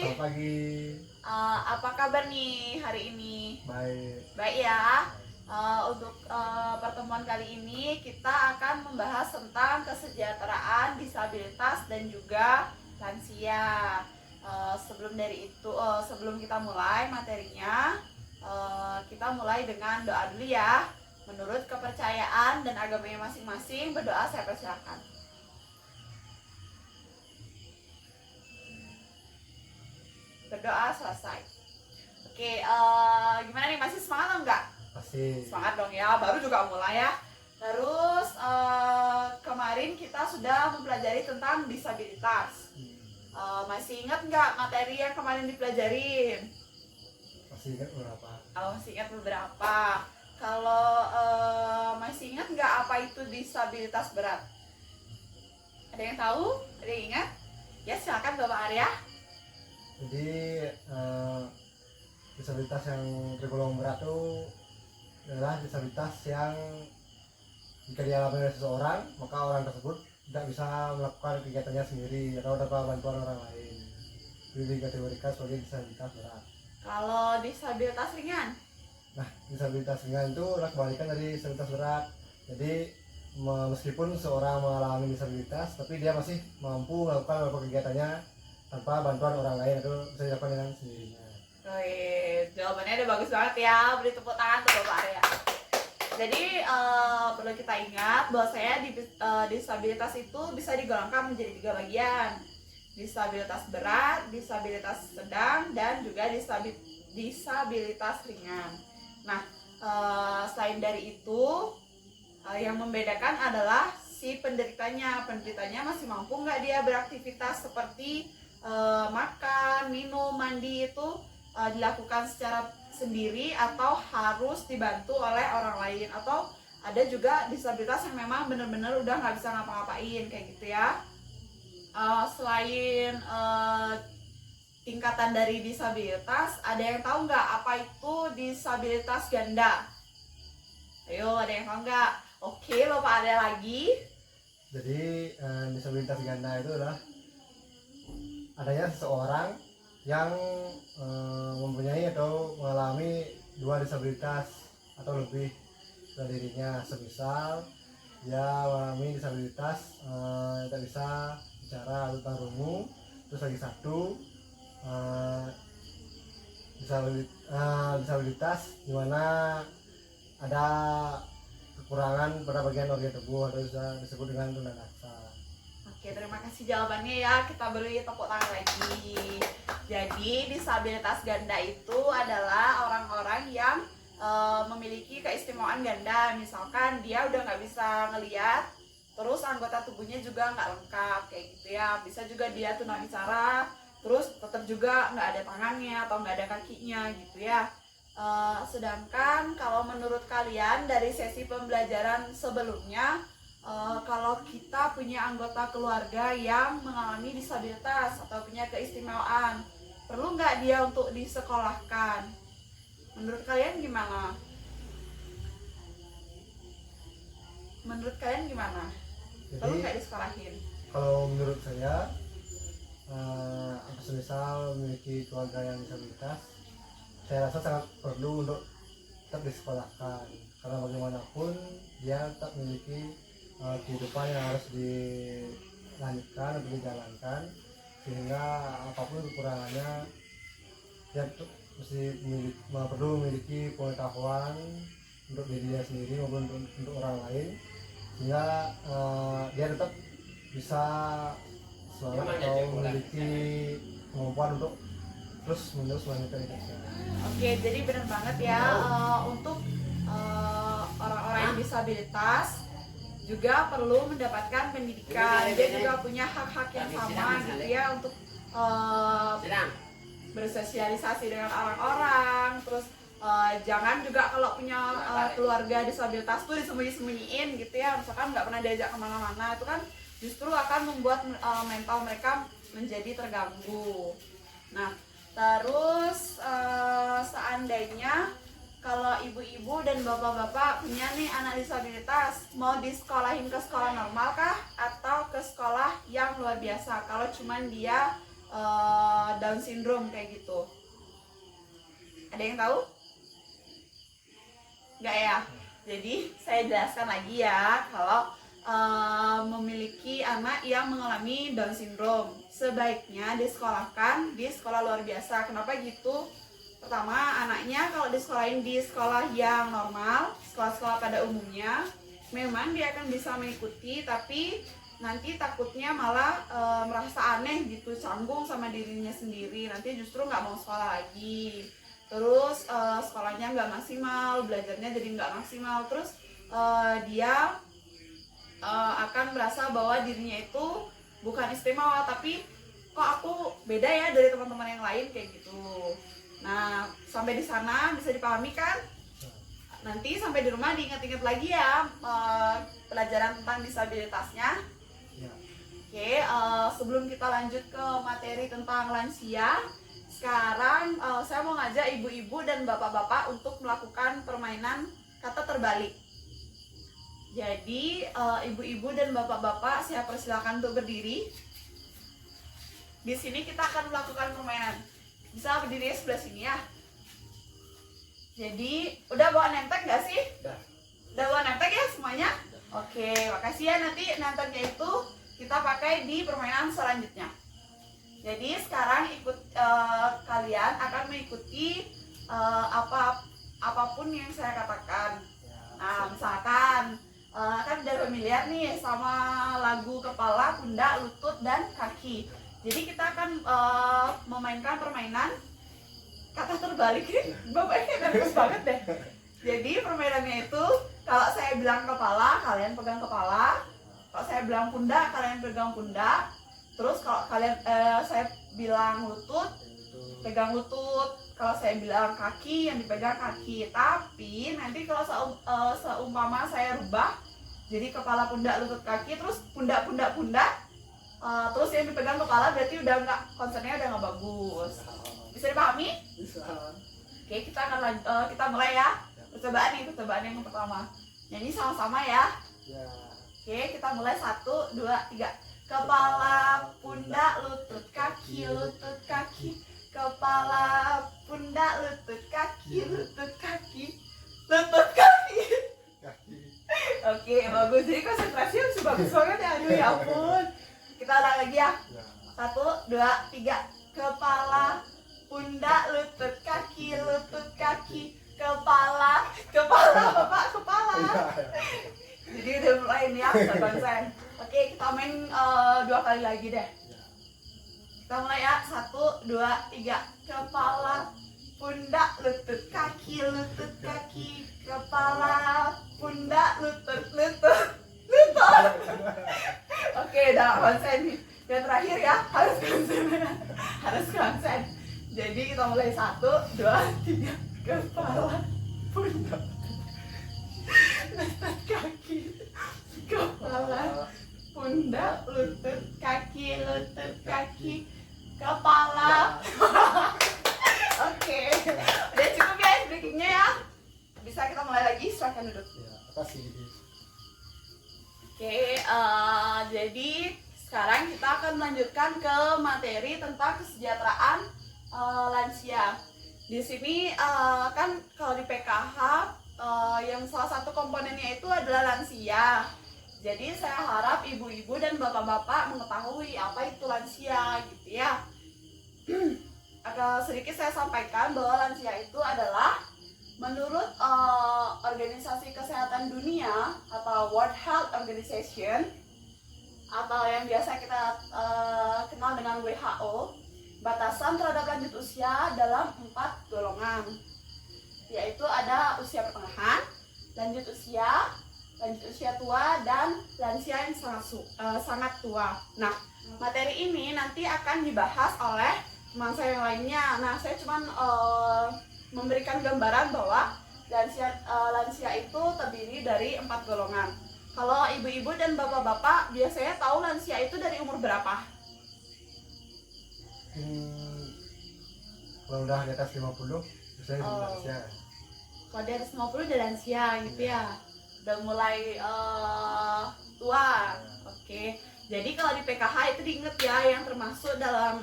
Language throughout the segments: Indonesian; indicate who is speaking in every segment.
Speaker 1: Selamat pagi.
Speaker 2: Apa kabar nih hari ini?
Speaker 1: Baik.
Speaker 2: Baik ya. Untuk pertemuan kali ini kita akan membahas tentang kesejahteraan disabilitas dan juga lansia. Sebelum kita mulai materinya, kita mulai dengan doa dulu ya. Menurut kepercayaan dan agamanya masing-masing, berdoa saya persilakan. Berdoa selesai. Oke, gimana nih, masih semangat atau enggak?
Speaker 1: Masih.
Speaker 2: Semangat dong ya, baru juga mulai ya. Terus kemarin kita sudah mempelajari tentang disabilitas. Masih ingat nggak materi yang kemarin dipelajarin?
Speaker 1: Masih ingat berapa?
Speaker 2: Masih ingat beberapa. Kalau masih ingat nggak apa itu disabilitas berat? Ada yang tahu? Ada yang ingat? Ya silakan Bapak Arya.
Speaker 1: Jadi disabilitas yang tergolong berat itu adalah disabilitas yang jika dialami oleh seseorang, maka orang tersebut tidak bisa melakukan kegiatannya sendiri atau tanpa bantuan orang lain. Jadi dikategorikan sebagai disabilitas berat.
Speaker 2: Kalau disabilitas ringan?
Speaker 1: Nah, disabilitas ringan itu adalah kebalikan dari disabilitas berat. Jadi meskipun seorang mengalami disabilitas, tapi dia masih mampu melakukan beberapa kegiatannya tanpa bantuan orang lain atau bisa dilakukan dengan sendirinya.
Speaker 2: Jawabannya udah bagus banget ya, beri tepuk tangan tuh Bapak Arya. Jadi perlu kita ingat bahwa disabilitas itu bisa digolongkan menjadi 3 bagian. Disabilitas berat, disabilitas sedang, dan juga disabilitas ringan. Nah, selain dari itu, yang membedakan adalah si penderitanya. Penderitanya masih mampu nggak dia beraktivitas seperti makan, minum, mandi itu dilakukan secara sendiri atau harus dibantu oleh orang lain, atau ada juga disabilitas yang memang benar-benar udah nggak bisa ngapa-ngapain kayak gitu ya. Selain tingkatan dari disabilitas, ada yang tahu nggak apa itu disabilitas ganda? Ayo, ada yang tahu nggak? Oke, Bapak ada lagi.
Speaker 1: Jadi disabilitas ganda itu adalah adanya seseorang yang mempunyai atau mengalami 2 disabilitas atau lebih dari dirinya. Semisal dia mengalami disabilitas tidak bisa bicara atau tunarungu, terus lagi satu disabilitas di mana ada kekurangan pada bagian organ tubuh atau bisa disebut dengan tunadaksa.
Speaker 2: Oke, terima kasih jawabannya ya. Kita beri tepuk tangan lagi. Jadi disabilitas ganda itu adalah orang-orang yang memiliki keistimewaan ganda. Misalkan dia udah nggak bisa ngelihat, terus anggota tubuhnya juga nggak lengkap kayak gitu ya. Bisa juga dia tunawicara, terus tetap juga nggak ada tangannya atau nggak ada kakinya gitu ya. Sedangkan kalau menurut kalian dari sesi pembelajaran sebelumnya, kalau kita punya anggota keluarga yang mengalami disabilitas atau punya keistimewaan, perlu nggak dia untuk disekolahkan? Menurut kalian gimana? Menurut kalian gimana? Perlu nggak disekolahin?
Speaker 1: Kalau menurut saya, semisal memiliki keluarga yang disabilitas, saya rasa sangat perlu untuk tetap disekolahkan, karena bagaimanapun dia tetap memiliki kehidupan yang harus dilanjutkan atau dijalankan, sehingga apapun kekurangannya dia perlu memiliki pengetahuan untuk dirinya sendiri maupun untuk orang lain, sehingga dia tetap bisa semangat atau memiliki kemampuan untuk terus menerus melanjutkan hidupnya.
Speaker 2: Oke, jadi benar banget ya, untuk orang-orang yang disabilitas juga perlu mendapatkan pendidikan. Dia juga punya hak-hak yang sama gitu ya, untuk bersosialisasi dengan orang-orang. Terus jangan juga kalau punya keluarga disabilitas tuh disembunyi-sembunyiin gitu ya. Misalkan nggak pernah diajak kemana-mana, itu kan justru akan membuat mental mereka menjadi terganggu. Nah, terus seandainya kalau ibu-ibu dan bapak-bapak punya nih anak disabilitas, mau disekolahin ke sekolah normal kah atau ke sekolah yang luar biasa? Kalau cuman dia Down syndrome kayak gitu. Ada yang tahu? Enggak ya? Jadi saya jelaskan lagi ya, kalau memiliki anak yang mengalami Down syndrome sebaiknya disekolahkan di sekolah luar biasa. Kenapa gitu? Pertama, anaknya kalau disekolahin di sekolah yang normal, sekolah-sekolah pada umumnya, memang dia akan bisa mengikuti, tapi nanti takutnya malah merasa aneh gitu, canggung sama dirinya sendiri, nanti justru nggak mau sekolah lagi. Terus sekolahnya nggak maksimal, belajarnya jadi nggak maksimal, terus dia akan merasa bahwa dirinya itu bukan istimewa, tapi kok aku beda ya dari teman-teman yang lain kayak gitu. Nah, sampai di sana bisa dipahami kan? Nanti sampai di rumah diingat-ingat lagi ya pelajaran tentang disabilitasnya.
Speaker 1: Ya.
Speaker 2: Oke, sebelum kita lanjut ke materi tentang lansia, sekarang saya mau ngajak ibu-ibu dan bapak-bapak untuk melakukan permainan kata terbalik. Jadi ibu-ibu dan bapak-bapak saya persilakan untuk berdiri. Di sini kita akan melakukan permainan. Bisa berdiri sebelah sini ya. Jadi udah bawa nemtek nggak sih? Udah bawa nemtek ya semuanya? Oke, makasih ya. Nanti nemteknya itu kita pakai di permainan selanjutnya. Jadi sekarang kalian akan mengikuti apapun yang saya katakan. Nah, misalkan kan udah familiar nih sama lagu kepala, pundak, lutut, dan kaki. Jadi kita akan memainkan permainan kata terbalik. Bapaknya nervous banget deh. Jadi permainannya itu, kalau saya bilang kepala, kalian pegang kepala. Kalau saya bilang pundak, kalian pegang pundak. Terus kalau saya bilang lutut, pegang lutut. Kalau saya bilang kaki, yang dipegang kaki. Tapi nanti kalau seumpama saya rubah jadi kepala, pundak, lutut, kaki, terus pundak, terus yang dipegang kepala, berarti udah nggak, konsepnya udah nggak bagus. Bisa dipahami?
Speaker 1: Bisa.
Speaker 2: Oke, kita mulai ya. Percobaan yang pertama. Nyanyi sama-sama ya.
Speaker 1: Ya.
Speaker 2: Oke, kita mulai 1, 2, 3. Kepala, pundak, lutut, kaki, lutut, kaki. Kepala, pundak, lutut, kaki, lutut, kaki. Lutut, kaki.
Speaker 1: Kaki.
Speaker 2: Oke, bagus. Jadi konsentrasi harus bagus banget ya. Aduh, ya ampun. Kita ulang lagi ya.
Speaker 1: Ya.
Speaker 2: 1, 2, 3. Kepala, pundak, lutut, kaki, lutut, kaki. Kepala, Bapak, kepala. Jadi udah mulai nih ya, kita konsen. Oke, kita main 2 kali lagi deh. Kita mulai ya, 1, 2, 3. Kepala, pundak, lutut, kaki, lutut, kaki. Kepala, pundak, lutut. Oke, udah konsen nih. Yang terakhir ya, harus konsen. Jadi kita mulai 1, 2, 3. Kepala, pundak, lutut, kaki. Kepala, pundak, lutut, kaki, lutut, kaki. Kepala. Oke, udah cukup ya breakingnya ya. Bisa kita mulai lagi, silahkan duduk.
Speaker 1: Ya, atas ini.
Speaker 2: Oke, jadi sekarang kita akan melanjutkan ke materi tentang kesejahteraan lansia. Di sini kan kalau di PKH yang salah satu komponennya itu adalah lansia. Jadi saya harap ibu-ibu dan bapak-bapak mengetahui apa itu lansia gitu ya. Sedikit saya sampaikan bahwa lansia itu adalah menurut Organisasi Kesehatan Dunia atau World Health Organization atau yang biasa kita kenal dengan WHO, batasan terhadap lanjut usia dalam 4 golongan, yaitu ada usia pertengahan, lanjut usia tua, dan lansia yang sangat tua. Nah, materi ini nanti akan dibahas oleh teman saya yang lainnya. Nah, saya cuma memberikan gambaran bahwa lansia itu terdiri dari 4 golongan. Kalau ibu-ibu dan bapak-bapak biasanya tahu lansia itu dari umur berapa?
Speaker 1: Kalau udah di atas 50, biasanya lansia.
Speaker 2: Kalau di atas 50 udah lansia gitu ya. Udah mulai tua. Oke. Jadi kalau di PKH itu diinget ya, yang termasuk dalam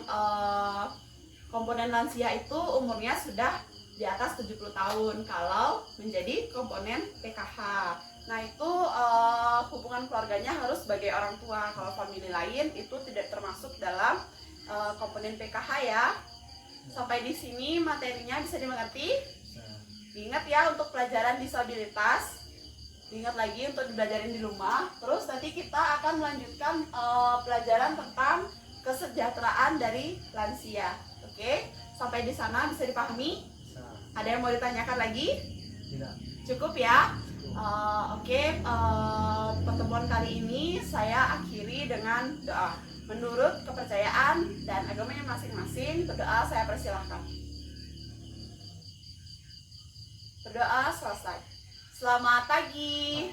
Speaker 2: komponen lansia itu umurnya sudah di atas 70 tahun kalau menjadi komponen PKH. Nah itu hubungan keluarganya harus sebagai orang tua. Kalau famili lain itu tidak termasuk dalam komponen PKH ya. Sampai di sini materinya bisa dimengerti. Diingat ya untuk pelajaran disabilitas. Diingat lagi untuk dibelajarin di rumah. Terus nanti kita akan melanjutkan pelajaran tentang kesejahteraan dari lansia. Oke, sampai di sana bisa dipahami? Ada yang mau ditanyakan lagi?
Speaker 1: Tidak.
Speaker 2: Cukup ya? Oke, pertemuan kali ini saya akhiri dengan doa. Menurut kepercayaan dan agamanya masing-masing, berdoa saya persilahkan. Berdoa selesai. Selamat pagi.